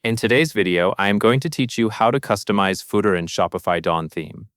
In today's video, I am going to teach you how to customize footer in Shopify Dawn theme.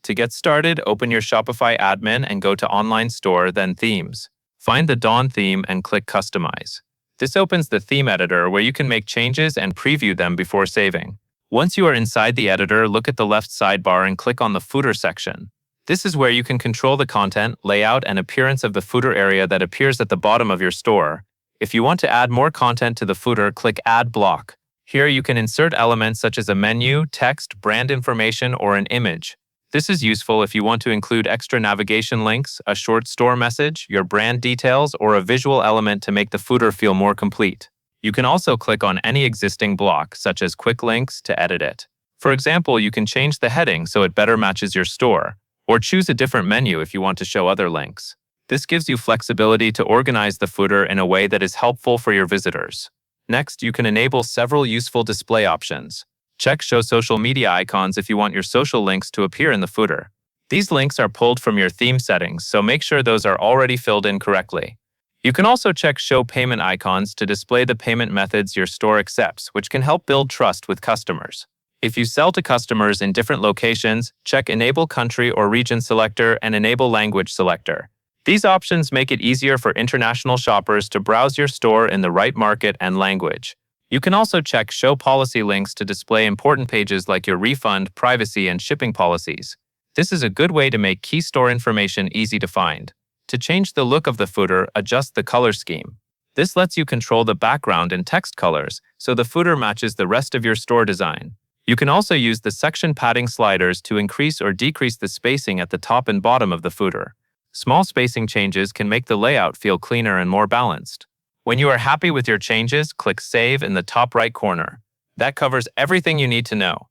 To get started, open your Shopify admin and go to Online Store, then Themes. Find the Dawn theme and click Customize. This opens the theme editor where you can make changes and preview them before saving. Once you are inside the editor, look at the left sidebar and click on the Footer section. This is where you can control the content, layout, and appearance of the footer area that appears at the bottom of your store. If you want to add more content to the footer, click Add Block. Here you can insert elements such as a menu, text, brand information, or an image. This is useful if you want to include extra navigation links, a short store message, your brand details, or a visual element to make the footer feel more complete. You can also click on any existing block, such as quick links, to edit it. For example, you can change the heading so it better matches your store, or choose a different menu if you want to show other links. This gives you flexibility to organize the footer in a way that is helpful for your visitors. Next, you can enable several useful display options. Check Show Social Media Icons if you want your social links to appear in the footer. These links are pulled from your theme settings, so make sure those are already filled in correctly. You can also check Show Payment Icons to display the payment methods your store accepts, which can help build trust with customers. If you sell to customers in different locations, check Enable Country or Region Selector and Enable Language Selector. These options make it easier for international shoppers to browse your store in the right market and language. You can also check Show Policy links to display important pages like your refund, privacy, and shipping policies. This is a good way to make key store information easy to find. To change the look of the footer, adjust the color scheme. This lets you control the background and text colors, so the footer matches the rest of your store design. You can also use the section padding sliders to increase or decrease the spacing at the top and bottom of the footer. Small spacing changes can make the layout feel cleaner and more balanced. When you are happy with your changes, click Save in the top right corner. That covers everything you need to know.